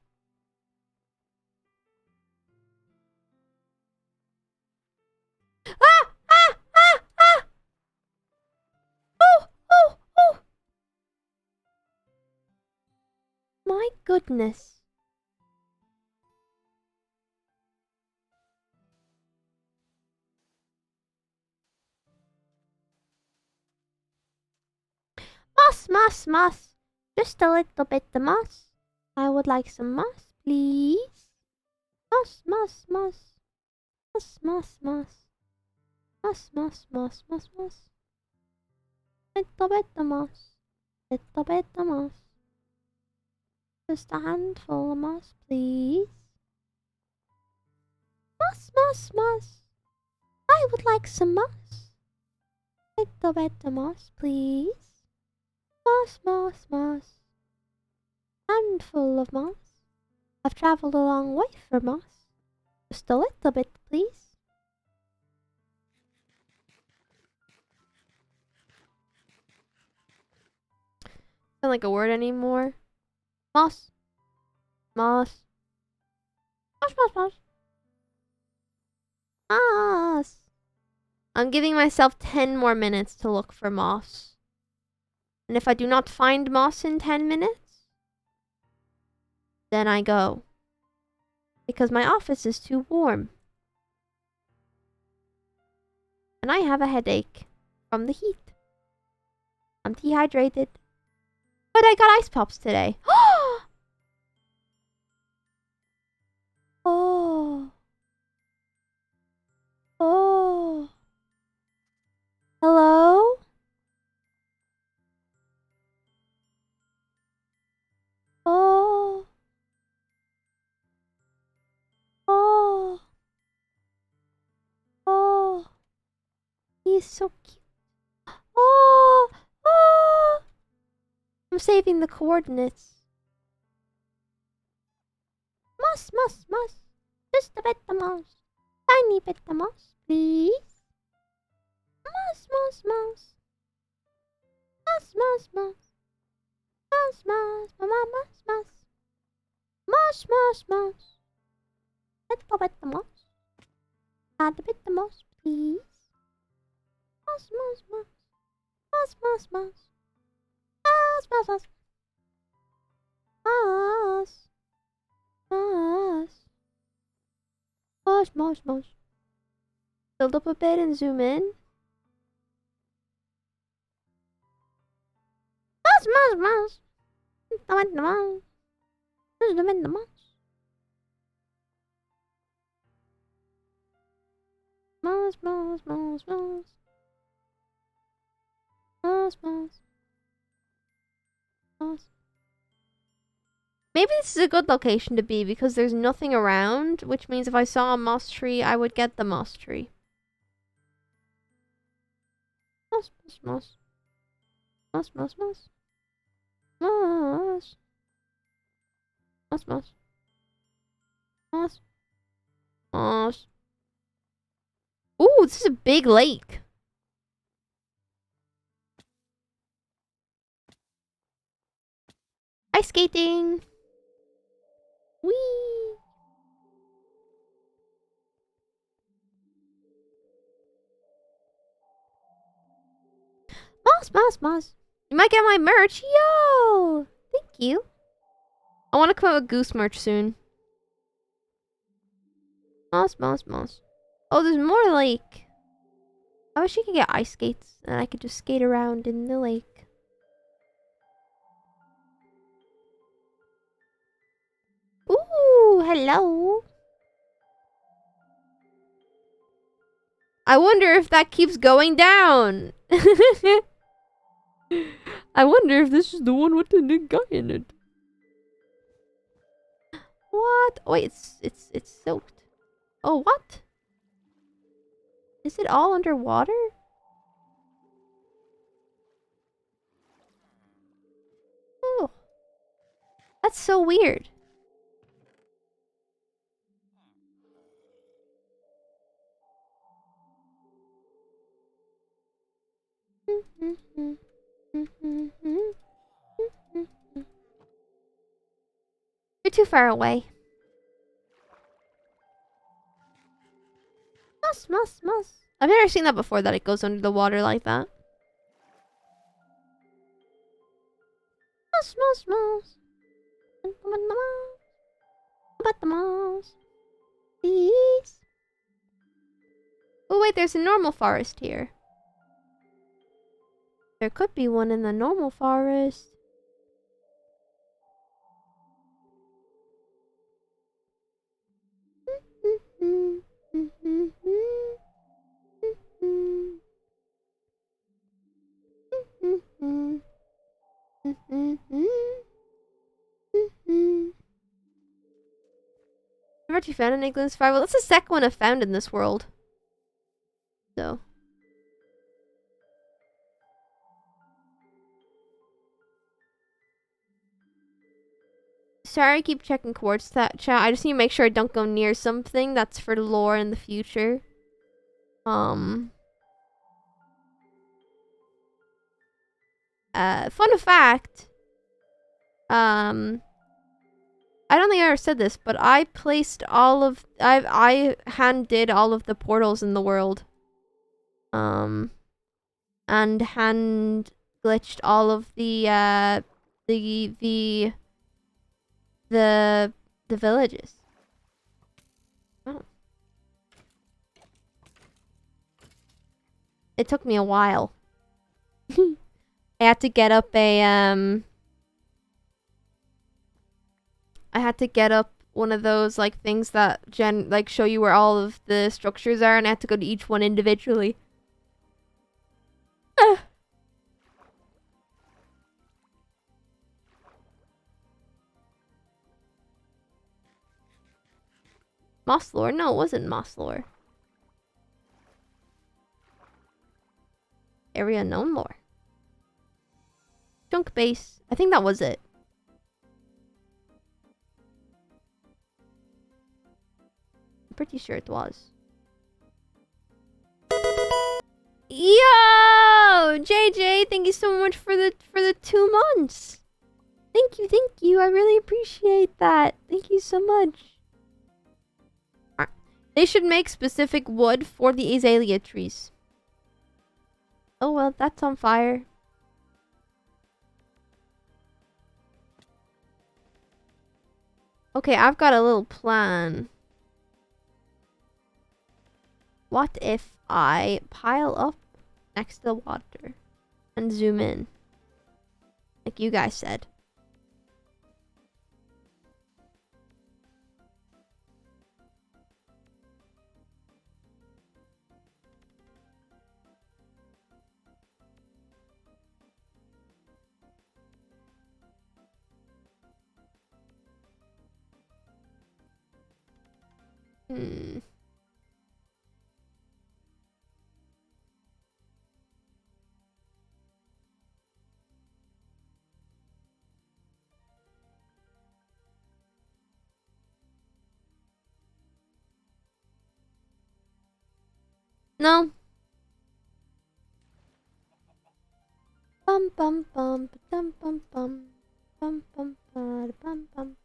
Ah! Ah! Ah! Ah! Oh! Oh! Oh! My goodness. Moss, moss, moss. Just a little bit of moss. I would like some moss, please. Moss, moss, moss. Moss, moss, moss. Moss, moss, moss, moss, moss. Little bit of moss. Little bit of moss. Just a handful of moss, please. Moss, moss, moss. I would like some moss. Little bit of moss, please. Moss, moss, moss. Handful of moss. I've travelled a long way for moss. Just a little bit, please. Not like a word anymore. Moss. Moss. Moss, moss, moss. Moss. I'm giving myself 10 more minutes to look for moss. And if I do not find moss in 10 minutes, then I go. Because my office is too warm. And I have a headache from the heat. I'm dehydrated. But I got ice pops today. Oh. Oh. Hello? Oh. Oh. Oh. He's so cute. Oh. Oh. I'm saving the coordinates. Moss, moss, moss. Just a bit of moss. Tiny bit of moss, please. Moss, moss, moss. Moss, moss, moss. Moss, moss, moss, moss, moss. Moss, moss, moss. Little bit of moss. Add a bit of moss, please. Moss, moss, moss. Moss, moss, moss. Moss, moss, moss. Moss. Moss. Moss, moss, moss. Build up a bit and zoom in. Moss, moss, moss. Moss, moss. Zoom in the moss. Moss, moss, moss, moss. Moss, moss. Moss. Maybe this is a good location to be because there's nothing around, which means if I saw a moss tree, I would get the moss tree. Moss, moss, moss. Moss, moss, moss. Moss. Moss, moss. Moss. Moss. Ooh, this is a big lake. Ice skating. Whee! Moss, moss, moss. You might get my merch. Yo! Thank you. I want to come up with goose merch soon. Moss, moss, moss. Oh, there's more lake. I wish you could get ice skates and I could just skate around in the lake. Ooh, hello. I wonder if that keeps going down. I wonder if this is the one with the new guy in it. What? Oh, wait, it's soaked. Oh, what? Is it all underwater? Oh, that's so weird. You're too far away. Moss, moss, moss. I've never seen that before, that it goes under the water like that. Moss, moss, moss. About the moss. Please. Oh wait, there's a normal forest here. There could be one in the normal forest. I've actually found an igloo survival. That's the second one I've found in this world. So. Sorry, I keep checking coordinates that chat. I just need to make sure I don't go near something that's for lore in the future. Fun fact. I don't think I ever said this, but I placed all of I hand did all of the portals in the world. And hand glitched all of the villages. Oh. It took me a while. I had to get up a I had to get up one of those like things that show you where all of the structures are, and I had to go to each one individually. Moss lore? No, it wasn't moss lore. Area known lore. Junk base. I think that was it. I'm pretty sure it was. Yo! JJ, thank you so much for the 2 months. Thank you. I really appreciate that. Thank you so much. They should make specific wood for the azalea trees. Oh well, that's on fire. Okay, I've got a little plan. What if I pile up next to the water and zoom in? Like you guys said. No. Bum bum bum bum bum bum bum bum bum bum bum.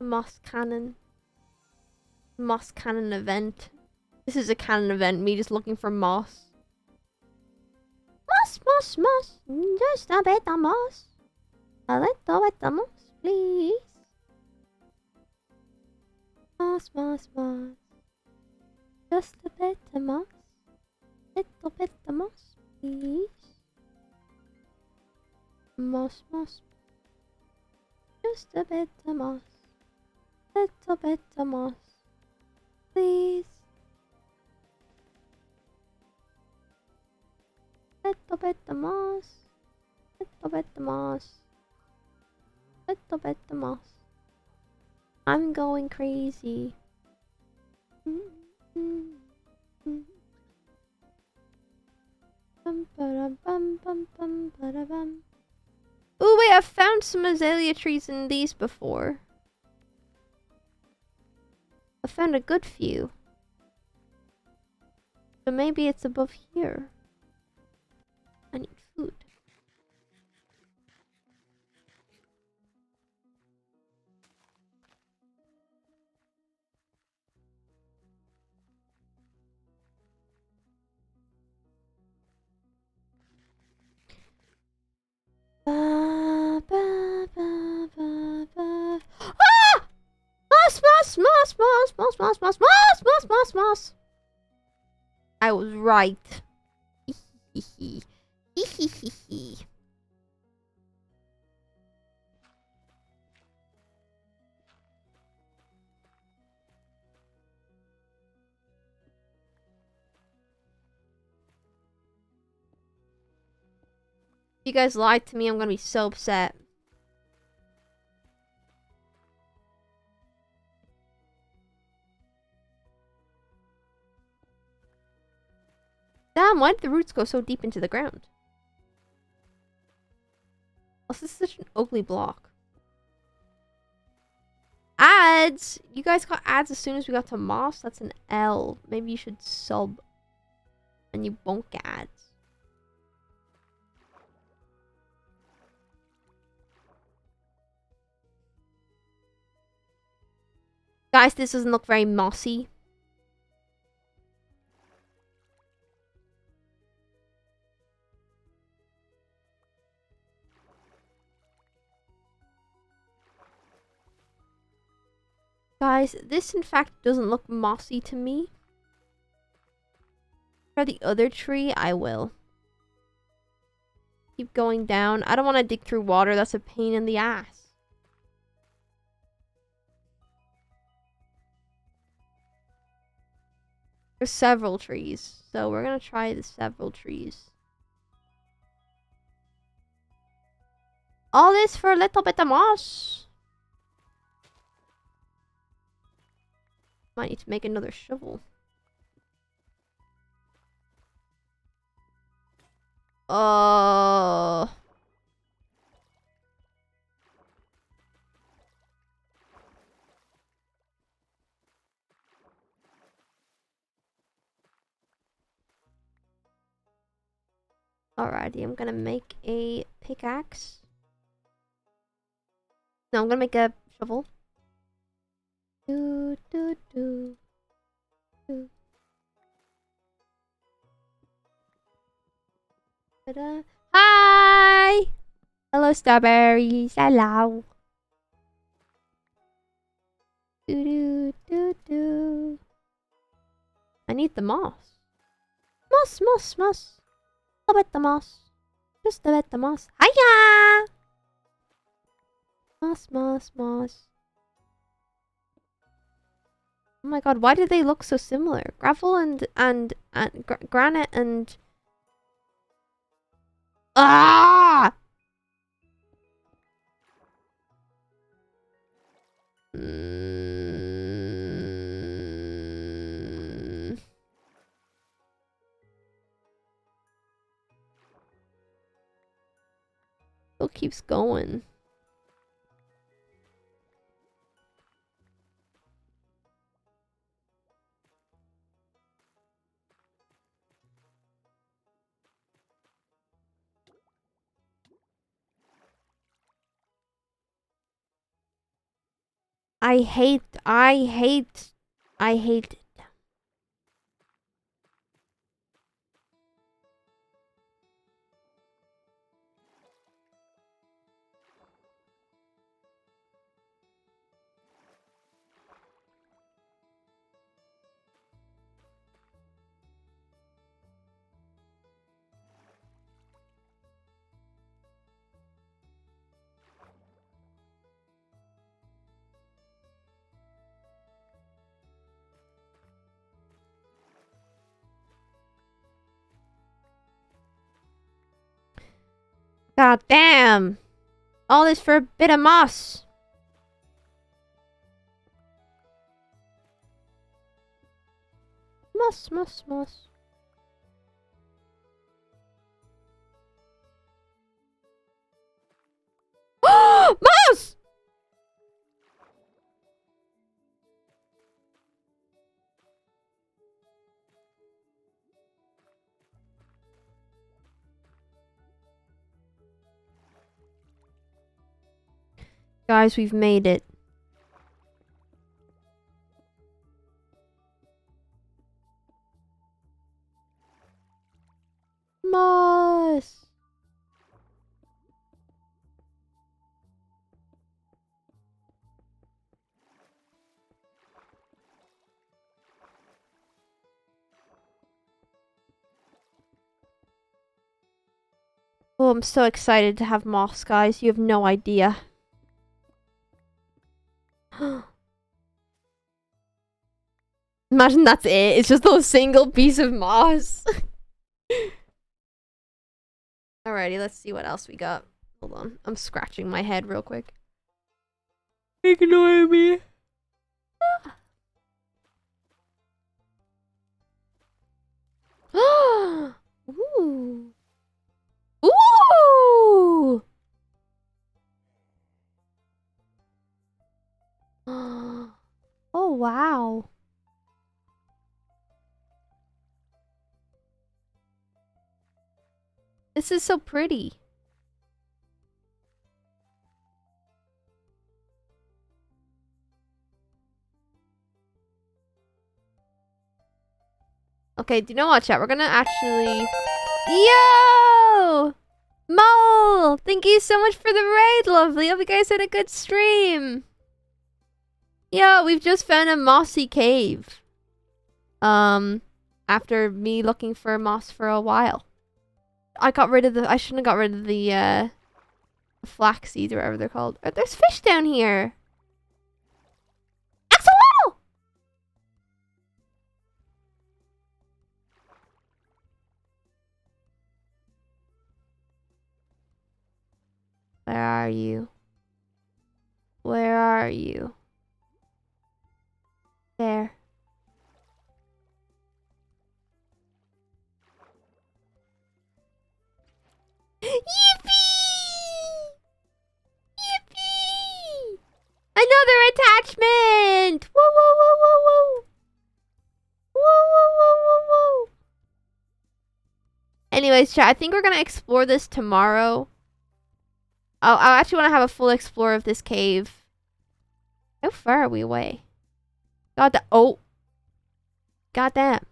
Moss cannon. Moss cannon event. This is a cannon event, me just looking for moss. Moss. Just a bit of moss. A little bit of moss, please. Moss. Just a bit of moss. Little bit of moss, please. Moss. Just a bit of moss. Little bit of moss, please. Little bit of moss. Little bit of moss. Little bit of moss. I'm going crazy. Ooh, wait, I've found some azalea trees in these before. I found a good few. So maybe it's above here. I need food. Ah! Moss. I was right. If you guys lied to me, I'm gonna be so upset. Damn, why did the roots go so deep into the ground? Oh, this is such an ugly block. Ads! You guys got ads as soon as we got to moss? That's an L. Maybe you should sub. And you won't get ads. Guys, this doesn't look very mossy. Guys, this in fact doesn't look mossy to me. For the other tree, I will. Keep going down. I don't want to dig through water. That's a pain in the ass. There's several trees. So we're going to try the several trees. All this for a little bit of moss. Might need to make another shovel. Oh. Alrighty, I'm gonna make a pickaxe. No, I'm gonna make a shovel. Do do do do. Ta-da. Hi! Hello, strawberries. Hello. Do do do do. I need the moss. Moss, moss, moss. A bit the moss. Just a bit the moss. Hiya! Moss, moss, moss. Oh my god, why do they look so similar? Gravel and granite and... Ah! Still keeps going. I hate it. God damn! All this for a bit of moss. Moss, moss, moss. Moss! Guys, we've made it. Moss! Oh, I'm so excited to have moss, guys. You have no idea. Imagine that's it. It's just a single piece of moss. Alrighty, let's see what else we got. Hold on. I'm scratching my head real quick. Ignore me. Ooh. Ooh! Oh, wow. This is so pretty. Okay, do you know what, chat? We're gonna actually... Yo! Mole! Thank you so much for the raid, lovely. Hope you guys had a good stream. Yeah, we've just found a mossy cave. After me looking for moss for a while. I shouldn't have got rid of the flax seeds or whatever they're called. There's fish down here. Axolotl! Where are you? Where are you? There. Yippee! Yippee! Another attachment! Woo woo woo woo woo! Woo woo woo woo woo! Anyways, chat, I think we're gonna explore this tomorrow. I actually want to have a full explore of this cave. How far are we away? Oh. Goddamn.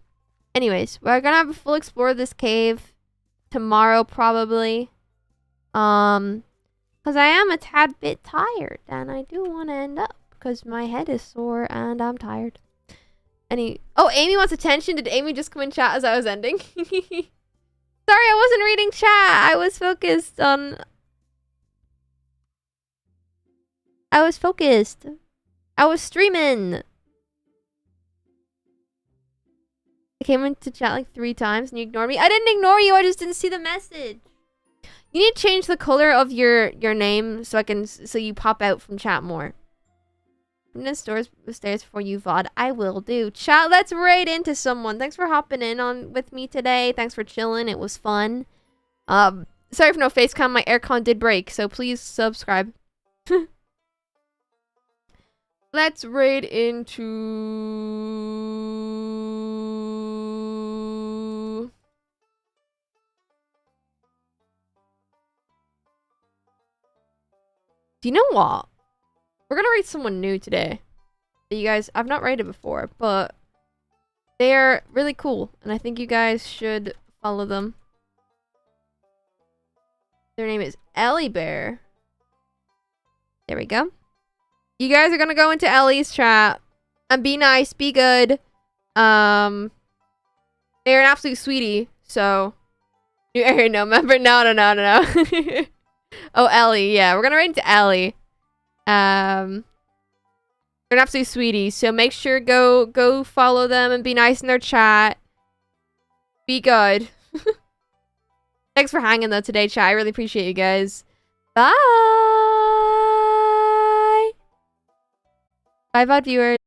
Anyways, we're gonna have a full explore of this cave tomorrow, probably. Because I am a tad bit tired, and I do want to end up, because my head is sore, and I'm tired. Oh, Amy wants attention. Did Amy just come in chat as I was ending? Sorry, I wasn't reading chat. I was focused. I was streaming. I came into chat like 3 times and you ignored me. I didn't ignore you. I just didn't see the message. You need to change the color of your name so you pop out from chat more. I'm gonna stairs before you VOD. I will do. Chat, let's raid into someone. Thanks for hopping in on with me today. Thanks for chilling. It was fun. Sorry for no face cam. My aircon did break, so please subscribe. Let's raid into... Do you know what? We're gonna raid someone new today. You guys, I've not raided before, but they're really cool, and I think you guys should follow them. Their name is Ellie Bear. There we go. You guys are gonna go into Ellie's chat and be nice, be good. They're an absolute sweetie, so new area no member. No. Oh, Ellie, yeah, we're gonna raid into Ellie. They're an absolute sweetie, so make sure go follow them and be nice in their chat. Be good. Thanks for hanging though today, chat. I really appreciate you guys. Bye. Bye, VOD viewers.